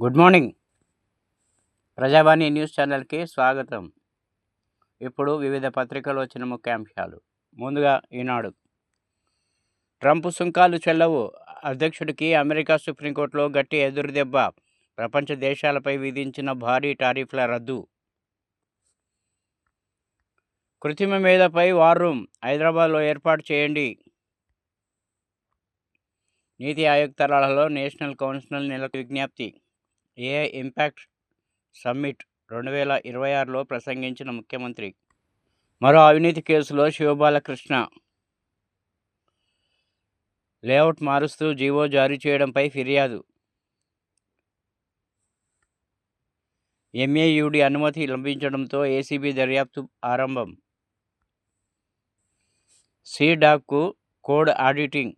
Good morning. ప్రజావాణి news ఛానల్కి స్వాగతం. ఇప్పుడు వివిధ పత్రికలు వచ్చిన ముఖ్యాంశాలు. ముందుగా ఈనాడు. ట్రంప్ సుంకాలు చెల్లవు, అధ్యక్షుడికి అమెరికా సుప్రీంకోర్టులో గట్టి ఎదురుదెబ్బ. ప్రపంచ దేశాలపై విధించిన భారీ టారిఫ్ల రద్దు. కృత్రిమ మేధపై వార్ రూమ్ హైదరాబాద్లో ఏర్పాటు చేయండి. నీతి ఆయోగ్ తరహాలో నేషనల్ కౌన్సిల్ నెలకు విజ్ఞప్తి. ఏఐ ఇంపాక్ట్ సమ్మిట్ 2026లో ప్రసంగించిన ముఖ్యమంత్రి. మరో అవినీతి కేసులో శివబాలకృష్ణ. లేఅవుట్ మారుస్తూ జీవో జారీ చేయడంపై ఫిర్యాదు. ఎంఏయుడి అనుమతి లభించడంతో ఏసీబీ దర్యాప్తు ఆరంభం. సీడాక్కు కోడ్ ఆడిటింగ్.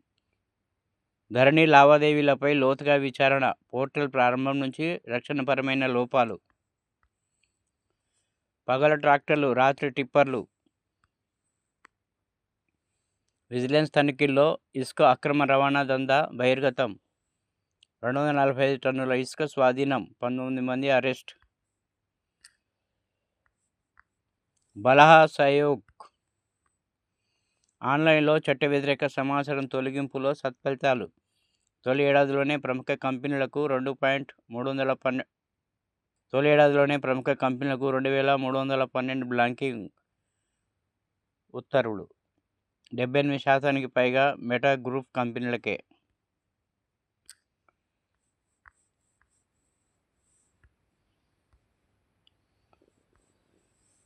ధరణి లావాదేవీలపై లోతుగా విచారణ. పోర్టల్ ప్రారంభం నుంచి రక్షణపరమైన లోపాలు. పగల ట్రాక్టర్లు, రాత్రి టిప్పర్లు. విజిలెన్స్ తనిఖీల్లో ఇసుక అక్రమ రవాణా దందా బహిర్గతం. 245 టన్నుల ఇసుక స్వాధీనం. 19 మంది అరెస్ట్. బలహా సహయోగ్. ఆన్లైన్లో చట్ట వ్యతిరేక సమాచారం తొలగింపులో సత్ఫలితాలు. తొలి ఏడాదిలోనే ప్రముఖ కంపెనీలకు 2312 బ్లాంకింగ్ ఉత్తర్వులు. 78% పైగా మెటా గ్రూప్ కంపెనీలకే.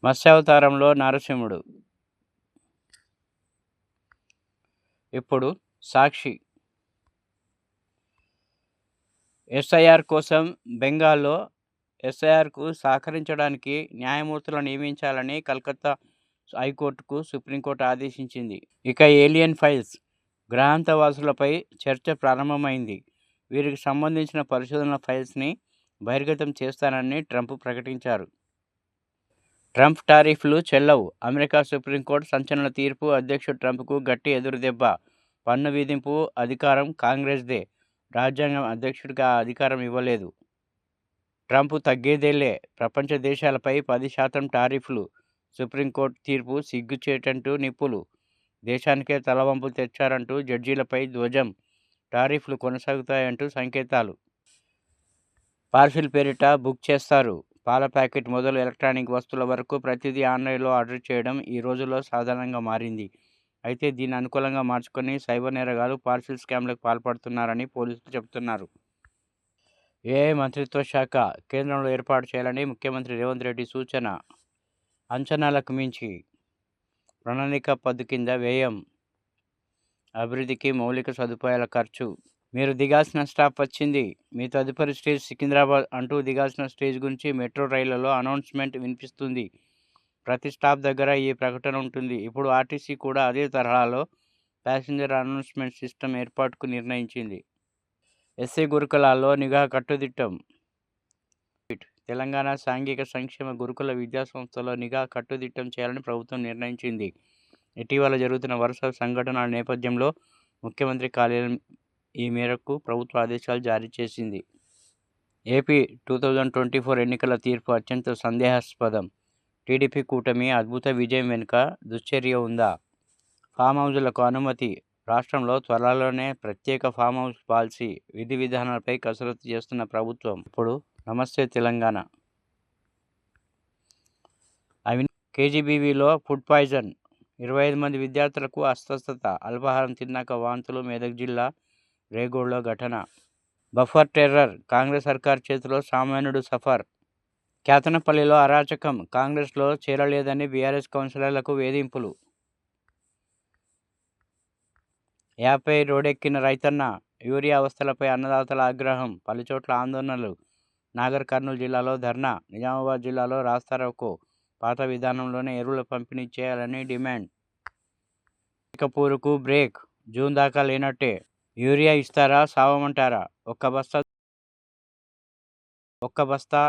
మత్స్యావతారంలో నరసింహుడు. ఇప్పుడు సాక్షి. ఎస్ఐఆర్ కోసం బెంగాల్లో ఎస్ఐఆర్కు సహకరించడానికి న్యాయమూర్తులను నియమించాలని కలకత్తా హైకోర్టుకు సుప్రీంకోర్టు ఆదేశించింది. ఇక ఏలియన్ ఫైల్స్ గ్రహాంతవాసులపై చర్చ ప్రారంభమైంది. వీరికి సంబంధించిన పరిశోధన ఫైల్స్ని బహిర్గతం చేస్తానని ట్రంప్ ప్రకటించారు. ట్రంప్ టారిఫ్లు చెల్లవు, అమెరికా సుప్రీంకోర్టు సంచలన తీర్పు. అధ్యక్షుడు ట్రంప్కు గట్టి ఎదురుదెబ్బ. పన్ను విధింపు అధికారం కాంగ్రెస్దే, రాజ్యాంగం అధ్యక్షుడికి ఆ అధికారం ఇవ్వలేదు. ట్రంప్ తగ్గేదేలే, ప్రపంచ దేశాలపై 10% టారిఫ్లు. సుప్రీంకోర్టు తీర్పు సిగ్గుచేటంటూ నిప్పులు. దేశానికే తలవంపు తెచ్చారంటూ జడ్జీలపై ధ్వజం. టారిఫ్లు కొనసాగుతాయంటూ సంకేతాలు. పార్సిల్ పేరిట బుక్ చేస్తారు. పాల ప్యాకెట్ మొదలు ఎలక్ట్రానిక్ వస్తువుల వరకు ప్రతిదీ ఆన్లైన్లో ఆర్డర్ చేయడం ఈ రోజుల్లో సాధారణంగా మారింది. అయితే దీన్ని అనుకూలంగా మార్చుకొని సైబర్ నేరగాళ్లు పార్సిల్ స్కామ్లకు పాల్పడుతున్నారని పోలీసులు చెబుతున్నారు. ఏఐ మంత్రిత్వ శాఖ కేంద్రంలో ఏర్పాటు చేయాలని ముఖ్యమంత్రి రేవంత్ రెడ్డి సూచన. అంచనాలకు మించి ప్రణాళిక కింద వ్యయం. అభివృద్ధికి మౌలిక సదుపాయాల ఖర్చు. మీరు దిగాల్సిన స్టాప్ వచ్చింది, మీ తదుపరి స్టేజ్ సికింద్రాబాద్ అంటూ దిగాల్సిన స్టేజ్ గురించి మెట్రో రైళ్లలో అనౌన్స్మెంట్ వినిపిస్తుంది. ప్రతి స్టాప్ దగ్గర ఈ ప్రకటన ఉంటుంది. ఇప్పుడు ఆర్టీసీ కూడా అదే తరహాలో ప్యాసింజర్ అనౌన్స్మెంట్ సిస్టమ్ ఏర్పాటుకు నిర్ణయించింది. ఎస్సీ గురుకులాల్లో నిఘా కట్టుదిట్టం. తెలంగాణ సాంఘిక సంక్షేమ గురుకుల విద్యాసంస్థలో నిఘా కట్టుదిట్టం చేయాలని ప్రభుత్వం నిర్ణయించింది. ఇటీవల జరుగుతున్న వరుస సంఘటనల నేపథ్యంలో ముఖ్యమంత్రి కార్యాలయం ఈ మేరకు ప్రభుత్వ ఆదేశాలు జారీ చేసింది. ఏపీ 2024 ఎన్నికల తీర్పు అత్యంత సందేహాస్పదం. టీడీపీ కూటమి అద్భుత విజయం వెనుక దుశ్చర్య ఉందా? ఫామ్ హౌజులకు అనుమతి. రాష్ట్రంలో త్వరలోనే ప్రత్యేక ఫామ్ హౌస్ పాలసీ, విధి విధానాలపై కసరత్తు చేస్తున్న ప్రభుత్వం. ఇప్పుడు నమస్తే తెలంగాణ. కేజీబీవీలో ఫుడ్ పాయిజన్, 25 మంది విద్యార్థులకు అస్వస్థత. అల్పాహారం తిన్నాక వాంతులు. మెదక్ జిల్లా రేగోడ్లో ఘటన. బఫర్ టెర్రర్, కాంగ్రెస్ సర్కార్ చేతిలో సామాన్యుడు సఫర్. కేతనపల్లిలో అరాచకం, కాంగ్రెస్లో చేరలేదని బీఆర్ఎస్ కౌన్సిలర్లకు వేధింపులు. యాపై రోడ్డెక్కిన రైతన్న, యూరియా అవస్థలపై అన్నదాతల ఆగ్రహం. పలుచోట్ల ఆందోళనలు. నాగర్ కర్నూలు జిల్లాలో ధర్నా, నిజామాబాద్ జిల్లాలో రాస్తారోకో. పాత విధానంలోనే ఎరువుల పంపిణీ చేయాలని డిమాండ్. కపూర్కు బ్రేక్, జూన్ దాకా లేనట్టే. యూరియా ఇస్తారా, సావమంటారా? ఒక్క బస్తా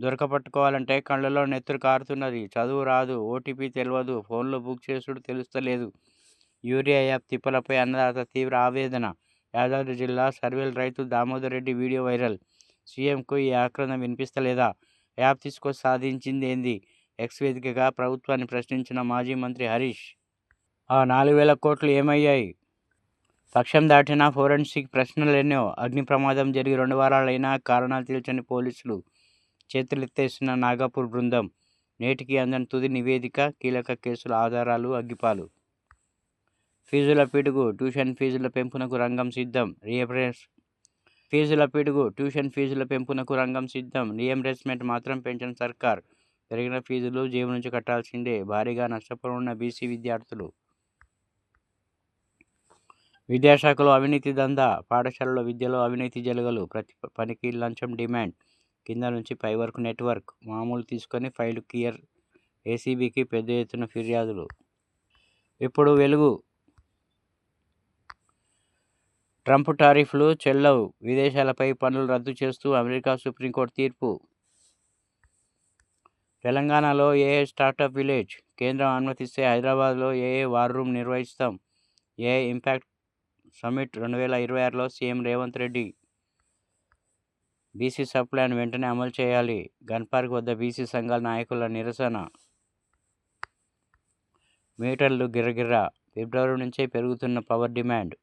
దొరకపట్టుకోవాలంటే కళ్ళలో నెత్తురు కారుతున్నది. చదువు రాదు, ఓటీపీ తెలియదు, ఫోన్లో బుక్ చేసుడు తెలుస్తలేదు. యూరియా యాప్ తిప్పలపై అన్నదాత తీవ్ర ఆవేదన. యాదాద్రి జిల్లా సర్వేల్ రైతు దామోదర్ రెడ్డి వీడియో వైరల్. సీఎంకు ఈ ఆక్రందన వినిపిస్తలేదా? యాప్ తీసుకొచ్చి సాధించింది ఏంది? ఎక్స్ వేదికగా ప్రభుత్వాన్ని ప్రశ్నించిన మాజీ మంత్రి హరీష్. ఆ 4,000 కోట్లు ఏమయ్యాయి? పక్షం దాటిన ఫోరెన్సిక్ ప్రశ్నలెన్నో. అగ్ని ప్రమాదం జరిగి 2 వారాలైనా కారణాలు తేల్చని పోలీసులు. చేతులెత్తేసిన నాగపూర్ బృందం. నేటికి అందని తుది నివేదిక. కీలక కేసుల ఆధారాలు అగ్గిపాలు. ఫీజుల పిడుగు. ట్యూషన్ ఫీజుల పెంపునకు రంగం సిద్ధం. ట్యూషన్ ఫీజుల పెంపునకు రంగం సిద్ధం. రీఎంబర్స్మెంట్ మాత్రం పెంచని సర్కార్. పెరిగిన ఫీజులు జేబు నుంచి కట్టాల్సిందే. భారీగా నష్టపోనున్న బీసీ విద్యార్థులు. విద్యాశాఖలో అవినీతి దందా. పాఠశాలలో విద్యలో అవినీతి జలగలు. ప్రతి పనికి లంచం డిమాండ్. కింద నుంచి పై వరకు నెట్వర్క్. మామూలు తీసుకొని ఫైలు క్లియర్. ఏసీబీకి పెద్ద ఎత్తున ఫిర్యాదులు. ఇప్పుడు వెలుగు. ట్రంప్ టారిఫ్లు చెల్లవు. విదేశాలపై పన్నులు రద్దు చేస్తూ అమెరికా సుప్రీంకోర్టు తీర్పు. తెలంగాణలో ఏఏ స్టార్టప్ విలేజ్. కేంద్రం అనుమతిస్తే హైదరాబాద్లో ఏఏ వార్ రూమ్ నిర్వహిస్తాం. ఏఏ ఇంపాక్ట్ సమ్మిట్ 2026లో CM Revanth Reddy. BC sub plan వెంటనే అమలు చేయాలి. గన్ పార్క్ వద్ద బీసీ సంఘాల నాయకుల నిరసన. మీటర్లు గిర్రగిర్ర. ఫిబ్రవరి నుంచే పెరుగుతున్న పవర్ డిమాండ్.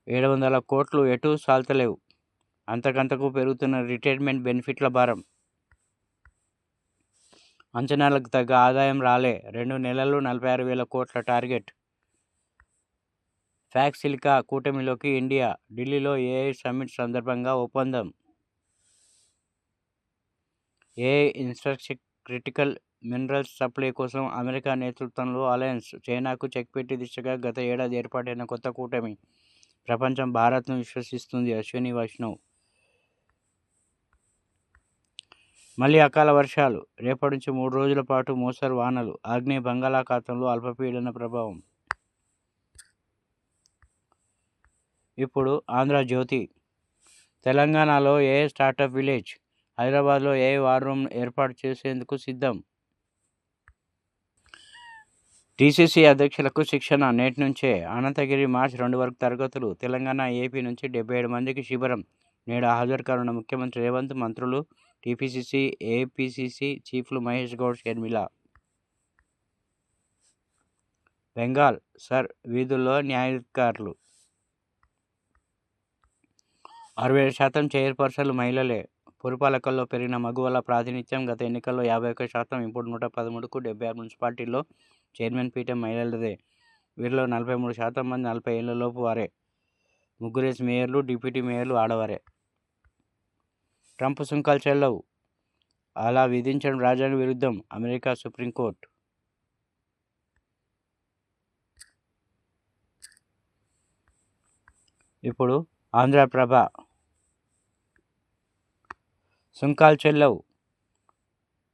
700 కోట్లు ఎటూ సాల్తలేవు. అంతకంతకు పెరుగుతున్న రిటైర్మెంట్ బెనిఫిట్ల భారం. అంచనాలకు తగ్గ ఆదాయం రాలే. 2 నెలలు 46,000 కోట్ల టార్గెట్. ఫ్యాక్సిలికా కూటమిలోకి ఇండియా. ఢిల్లీలో ఏఐ సమ్మిట్ సందర్భంగా ఒప్పందం. AI infrastructure critical minerals supply కోసం అమెరికా నేతృత్వంలో అలయన్స్. చైనాకు చెక్ పెట్టి దిశగా గత ఏడాది ఏర్పాటైన కొత్త కూటమి. ప్రపంచం భారత్ను విశ్వసిస్తుంది. అశ్విని వైష్ణవ్. మళ్లీ అకాల వర్షాలు. రేపటి నుంచి 3 రోజుల పాటు మోస్తరు వానలు. ఆగ్నేయ బంగాళాఖాతంలో అల్పపీడన ప్రభావం. ఇప్పుడు ఆంధ్రజ్యోతి. తెలంగాణలో ఏఐ స్టార్టప్ విలేజ్. హైదరాబాద్లో ఏఐ వార్ రూమ్ ఏర్పాటు చేసేందుకు సిద్ధం. టీసీసీ అధ్యక్షులకు శిక్షణ నేటి నుంచే. అనంతగిరి మార్చి 2 వరకు తరగతులు. తెలంగాణ, ఏపీ నుంచి 77 మందికి శిబిరం. నేడు హాజరు కానున్న ముఖ్యమంత్రి రేవంత్, మంత్రులు, టీపీసీసీ, ఏపీసీసీ చీఫ్లు మహేష్ గౌడ్, షర్మిల. బెంగాల్ సర్ వీధుల్లో న్యాయాధికారులు. 67% చైర్పర్సన్లు మహిళలే. పురపాలకల్లో పెరిగిన మగువల ప్రాతినిధ్యం. గత ఎన్నికల్లో 51%. ఇప్పుడు 113కు 76 మున్సిపాలిటీల్లో చైర్మన్ పీఠం మహిళలదే. వీరిలో 43% మంది 40 ఏళ్లలోపు వారే. ముగ్గురేసి మేయర్లు, డిప్యూటీ మేయర్లు ఆడవారే. ట్రంప్ సుంకాలు చెల్లవు. అలా విధించడం రాజ్యాంగ విరుద్ధం. America Supreme Court. ఇప్పుడు ఆంధ్రప్రభ. సుంకాలు చెల్లవు.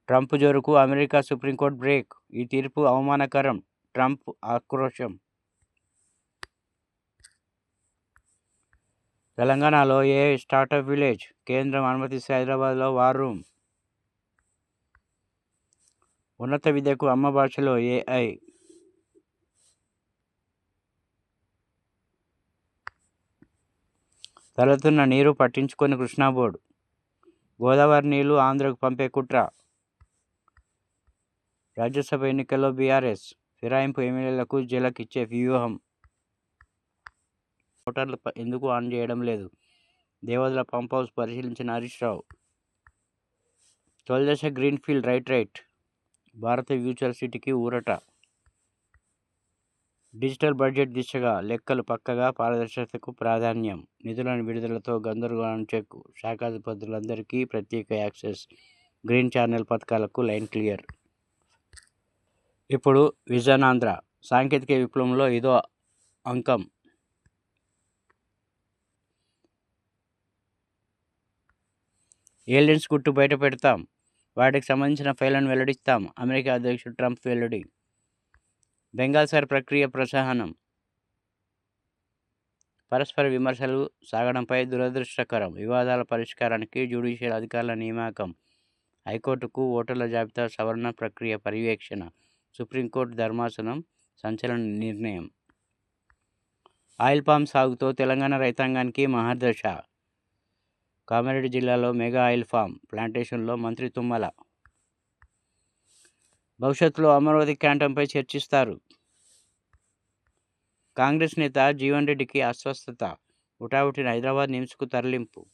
ట్రంప్ జోరుకు అమెరికా సుప్రీంకోర్టు బ్రేక్. ఈ తీర్పు అవమానకరం. ట్రంప్ ఆక్రోశం. తెలంగాణలో ఏఐ స్టార్టప్ విలేజ్. కేంద్రం అనుమతిస్తే హైదరాబాద్లో వార్ రూమ్. ఉన్నత విద్యకు అమ్మ భాషలో ఏఐ. తలెత్తున్న నీరు పట్టించుకొని కృష్ణాబోర్డు. గోదావరి నీళ్లు ఆంధ్రకు పంపే కుట్ర. రాజ్యసభ ఎన్నికల్లో బీఆర్ఎస్ ఫిరాయింపు ఎమ్మెల్యేలకు జలక్ ఇచ్చే వ్యూహం. మోటార్లు ఎందుకు ఆన్ చేయడం లేదు? దేవాదుల పంప్ హౌస్ పరిశీలించిన హరీష్ రావు. తొలిదశ greenfield right. భారత ఫ్యూచర్ సిటీకి ఊరట. డిజిటల్ బడ్జెట్ దిశగా లెక్కలు పక్కగా. పారదర్శకతకు ప్రాధాన్యం. నిధుల విడుదలతో గందరగోళం చెక్. శాఖాధిపతులందరికీ ప్రత్యేక యాక్సెస్. గ్రీన్ ఛానల్ పథకాలకు లైన్ క్లియర్. ఇప్పుడు విజన్ ఆంధ్ర. సాంకేతిక విప్లవంలో ఇదో అంకం. ఏలియన్స్ గుట్టు బయట పెడతాం. వాటికి సంబంధించిన ఫైళ్లను వెల్లడిస్తాం. అమెరికా అధ్యక్షుడు ట్రంప్ వెల్లడి. బెంగాల్ సర్ ప్రక్రియ ప్రసహనం. పరస్పర విమర్శలు సాగడంపై దురదృష్టకరం. వివాదాల పరిష్కారానికి జ్యుడిషియల్ అధికారుల నియామకం. హైకోర్టుకు ఓటర్ల జాబితా సవరణ ప్రక్రియ పర్యవేక్షణ. సుప్రీంకోర్టు ధర్మాసనం సంచలన నిర్ణయం. ఆయిల్ పామ్ సాగుతో తెలంగాణ రైతాంగానికి మహర్దశ. కామారెడ్డి జిల్లాలో మెగా ఆయిల్ ఫామ్ ప్లాంటేషన్లో మంత్రి తుమ్మల. భవిష్యత్తులో అమరావతి క్యాంటంపై చర్చిస్తారు. కాంగ్రెస్ నేత జీవన్ రెడ్డికి అస్వస్థత. హుటాహుటిన హైదరాబాద్ నిమ్స్కు తరలింపు.